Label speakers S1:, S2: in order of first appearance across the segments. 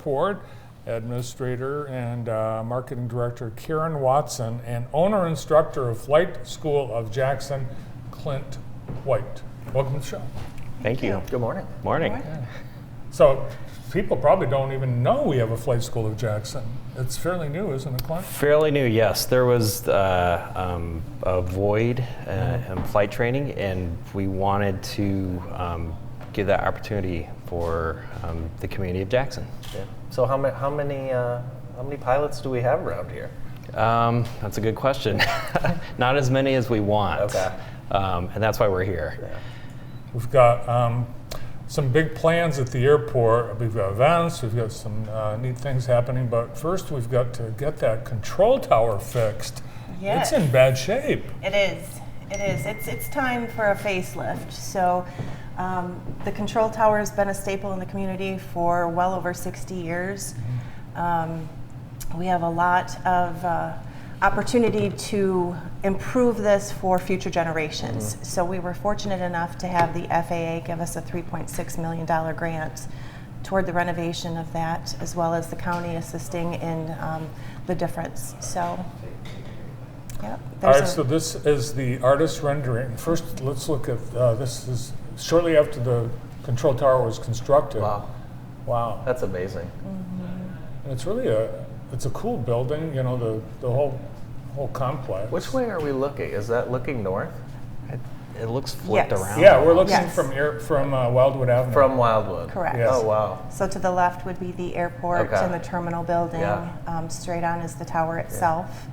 S1: Airport, Administrator and Marketing Director Karyn Watson, and Owner-Instructor of Flight School of Jackson, Clint White. Welcome to the show.
S2: Thank you.
S3: Good morning.
S2: Morning.
S1: Yeah. So people probably don't even know we have a Flight School of Jackson. It's fairly new, isn't it, Clint?
S2: Fairly new, yes. There was a void in flight training, and we wanted to give that opportunity for the community of Jackson.
S3: Yeah. So how many pilots do we have around here?
S2: That's a good question. Not as many as we want.
S3: Okay.
S2: And that's why we're here.
S3: Yeah.
S1: We've got some big plans at the airport. We've got events, we've got some neat things happening, but first we've got to get that control tower fixed.
S4: Yes.
S1: It's in bad shape.
S4: It is. It is. It's time for a facelift. So the control tower has been a staple in the community for well over 60 years. We have a lot of opportunity to improve this for future generations. So we were fortunate enough to have the FAA give us a $3.6 million grant toward the renovation of that, as well as the county assisting in the difference. So, yep.
S1: All right, so this is the artist rendering. First, let's look at this is shortly after the control tower was constructed.
S3: Wow.
S1: Wow.
S3: That's amazing.
S1: And it's really it's a cool building, you know, the whole complex.
S3: Which way are we looking? Is that looking north?
S2: It looks flipped
S4: Yes.
S2: around.
S1: Yeah, we're looking
S4: Yes.
S1: from Wildwood Avenue.
S3: From Wildwood.
S4: Correct.
S1: Yes.
S3: Oh, wow.
S4: So to the left would be the airport
S3: Okay.
S4: and the terminal building.
S3: Yeah.
S4: Straight on is the tower itself.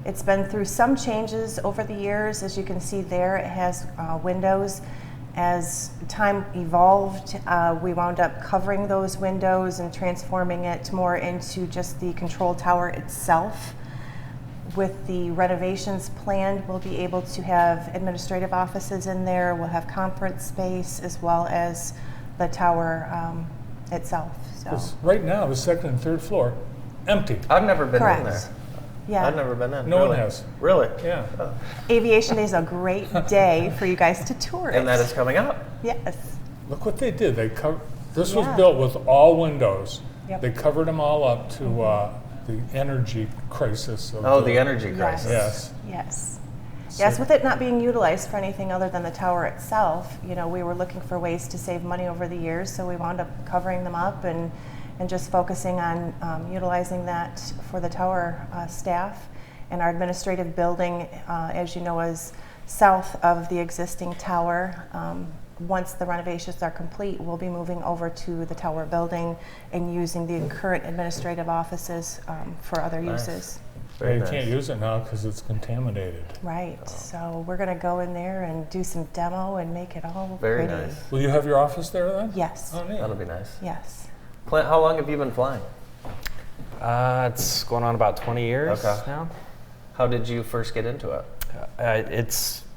S4: It's been through some changes over the years. As you can see there, it has windows. As time evolved, we wound up covering those windows and transforming it more into just the control tower itself. With the renovations planned, we'll be able to have administrative offices in there. We'll have conference space as well as the tower itself. So.
S1: 'Cause right now, the second and third floor, empty.
S3: I've never been
S4: Correct.
S3: in there.
S4: Yeah.
S3: I've never been in.
S1: No one
S3: really.
S1: has.
S3: Really?
S1: Yeah.
S4: Aviation Day is a great day for you guys to tour it.
S3: And that is coming up.
S4: Yes.
S1: Look what they did. They This was
S4: Yeah.
S1: built with all windows.
S4: Yep.
S1: They covered them all up to the energy crisis. Of
S3: The energy crisis.
S1: Yes.
S4: Yes.
S1: So-
S4: Yes, with it not being utilized for anything other than the tower itself, you know, we were looking for ways to save money over the years, so we wound up covering them up and just focusing on utilizing that for the tower staff. And our administrative building, as you know, is south of the existing tower. Once the renovations are complete, we'll be moving over to the tower building and using the current administrative offices for other uses.
S1: Yeah,
S3: Very
S1: you
S3: nice.
S1: can't use it now because it's contaminated.
S4: Right, so we're gonna go in there and do some demo and make it all
S3: Very
S4: pretty.
S3: nice.
S1: Will you have your office there then?
S4: Yes,
S1: Oh, neat.
S3: That'll be nice.
S4: yes.
S3: Clint, how long have you been flying?
S2: It's going on about 20 years
S3: Okay.
S2: now.
S3: How did you first get into it?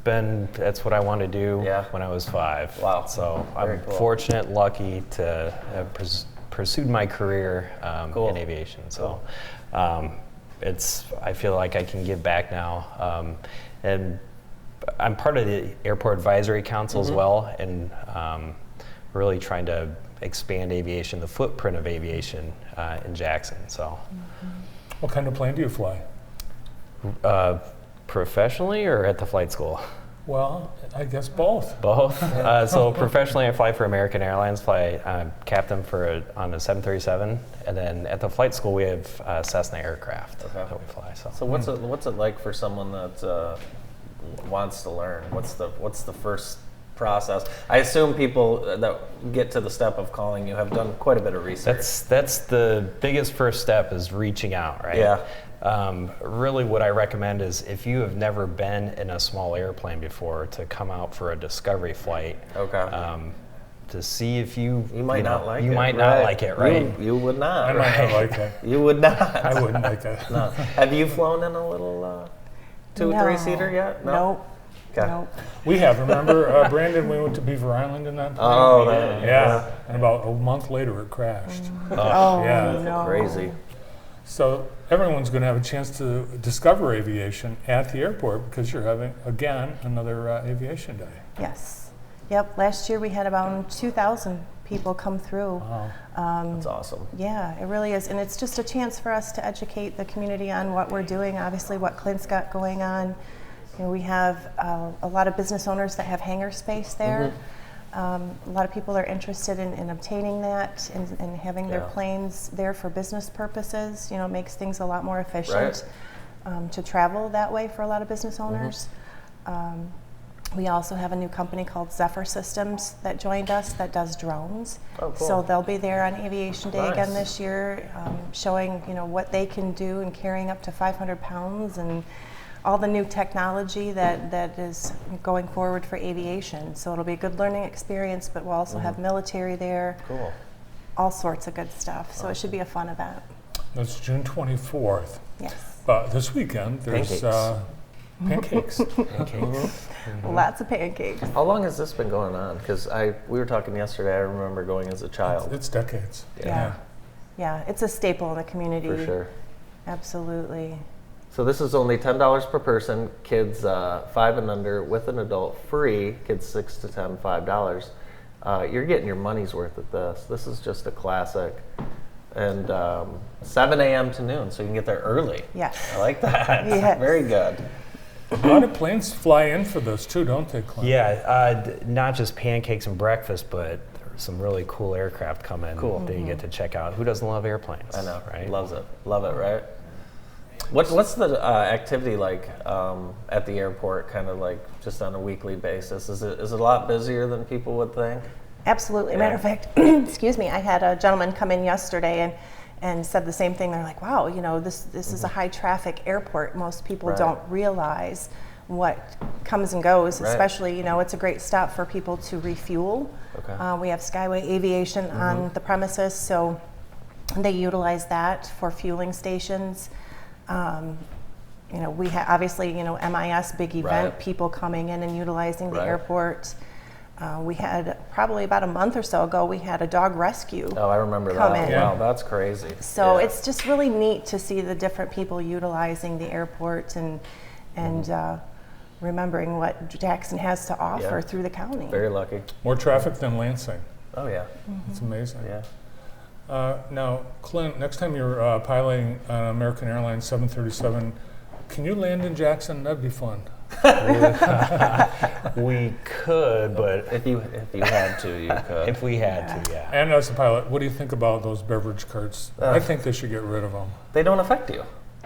S2: That's what I wanted to do
S3: Yeah.
S2: when I was 5.
S3: Wow.
S2: So
S3: Very
S2: I'm
S3: cool.
S2: fortunate, lucky to have pursued my career
S3: Cool.
S2: in aviation. So I feel like I can give back now. And I'm part of the Airport Advisory Council as well, and really trying to expand aviation, the footprint of aviation in Jackson. So
S1: What kind of plane do you fly?
S2: professionally or at the flight school?
S1: Well, I guess both.
S2: Both. So professionally, I fly for American Airlines. Fly captain on a 737, and then at the flight school we have Cessna aircraft that we fly.
S3: So what's it like for someone that wants to learn? What's the first process? I assume people that get to the step of calling you have done quite a bit of research.
S2: That's the biggest first step, is reaching out, right?
S3: Yeah.
S2: Really what I recommend is, if you have never been in a small airplane before, to come out for a discovery flight.
S3: Okay.
S2: To see if you
S3: might not like it.
S2: You might not like it, right?
S3: You would not.
S1: I might not like that.
S3: You would not.
S1: I wouldn't like that.
S3: No. Have you flown in a little 2
S4: No.
S3: 3-seater yet? No.
S4: Nope.
S3: Okay.
S4: Nope.
S1: We have. Remember, Brandon, we went to Beaver Island in that plane?
S3: Oh,
S1: yeah. And about a month later, it crashed.
S4: Oh,
S1: yeah.
S4: no.
S3: Crazy.
S1: So everyone's going to have a chance to discover aviation at the airport, because you're having, again, another aviation day.
S4: Yes. Yep, last year we had about 2,000 people come through.
S1: Wow.
S3: That's awesome.
S4: Yeah, it really is. And it's just a chance for us to educate the community on what we're doing, obviously what Clint's got going on. You know, we have a lot of business owners that have hangar space there. A lot of people are interested in obtaining that and having their planes there for business purposes. You know, it makes things a lot more efficient to travel that way for a lot of business owners. We also have a new company called Zephyr Systems that joined us that does drones.
S3: Oh, cool.
S4: So they'll be there on Aviation Day again
S3: Nice.
S4: this year, showing what they can do and carrying up to 500 pounds and all the new technology that is going forward for aviation. So it'll be a good learning experience, but we'll also have military there,
S3: Cool.
S4: all sorts of good stuff. So it should be a fun event.
S1: That's June 24th.
S4: Yes.
S1: But this weekend, there's pancakes.
S4: Lots of pancakes.
S3: How long has this been going on? Because we were talking yesterday. I remember going as a child.
S1: It's decades.
S4: Yeah. Yeah, it's a staple in the community.
S3: For sure.
S4: Absolutely.
S3: So this is only $10 per person. Kids 5 and under with an adult free. Kids 6 to 10, $5. You're getting your money's worth at this. This is just a classic. And 7 a.m. to noon, so you can get there early.
S4: Yes.
S3: I like that.
S4: Yes.
S3: Very good.
S1: A lot of planes fly in for this too, don't they, Clint?
S2: Yeah, not just pancakes and breakfast, but there's some really cool aircraft coming that you get to check out. Who doesn't love airplanes?
S3: I know.
S2: Right?
S3: Loves it. Love it, right? What's the activity like at the airport, kind of like just on a weekly basis? Is it a lot busier than people would think?
S4: Absolutely.
S3: Yeah.
S4: Matter of fact, excuse me, I had a gentleman come in yesterday and said the same thing. They're like, wow, this is a high traffic airport. Most people
S3: Right.
S4: don't realize what comes and goes,
S3: Right.
S4: especially, it's a great stop for people to refuel.
S3: Okay.
S4: We have Skyway Aviation on the premises, so they utilize that for fueling stations. We have obviously, MIS, big event,
S3: Right.
S4: people coming in and utilizing the
S3: Right.
S4: airport. We had probably about a month or so ago, we had a dog rescue.
S3: Oh, I remember
S4: Come
S3: that.
S4: in.
S3: Wow, that's crazy.
S4: So
S3: Yeah.
S4: it's just really neat to see the different people utilizing the airport and remembering what Jackson has to offer
S3: Yeah.
S4: through the county.
S3: Very lucky.
S1: More traffic than Lansing.
S3: Oh yeah.
S1: It's amazing.
S3: Yeah.
S1: Now, Clint, next time you're piloting an American Airlines 737, can you land in Jackson? That'd be fun.
S2: We could, but
S3: If you had to, you could.
S2: if we had to, yeah.
S1: And as a pilot, what do you think about those beverage carts? I think they should get rid of them.
S3: They don't affect you.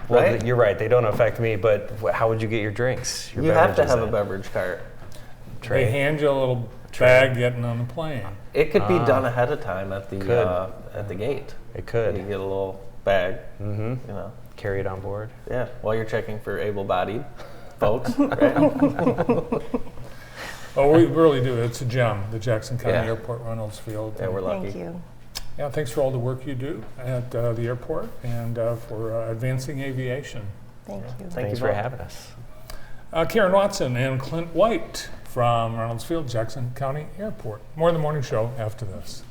S2: Well,
S3: Right?
S2: you're right. They don't affect me, but how would you get your drinks? Your
S3: You have to
S2: beverages
S3: have a
S2: in?
S3: beverage cart.
S1: They
S2: Tray.
S1: hand you a little bag getting on the plane.
S3: It could be done ahead of time at the gate.
S2: It
S3: You
S2: could.
S3: get a little bag.
S2: Mm-hmm. Carry it on board.
S3: Yeah. While you're checking for able-bodied folks. Right?
S1: Oh, we really do. It's a gem, the Jackson County
S3: Yeah.
S1: Airport Reynolds Field.
S3: Yeah, we're lucky.
S4: Thank you.
S1: Yeah, thanks for all the work you do at the airport and for advancing aviation.
S4: Thank you.
S3: Thank
S2: Thanks
S3: you
S2: for
S3: both.
S2: having us.
S1: Karyn Watson and Clint White from Reynolds Field, Jackson County Airport. More of the morning show after this.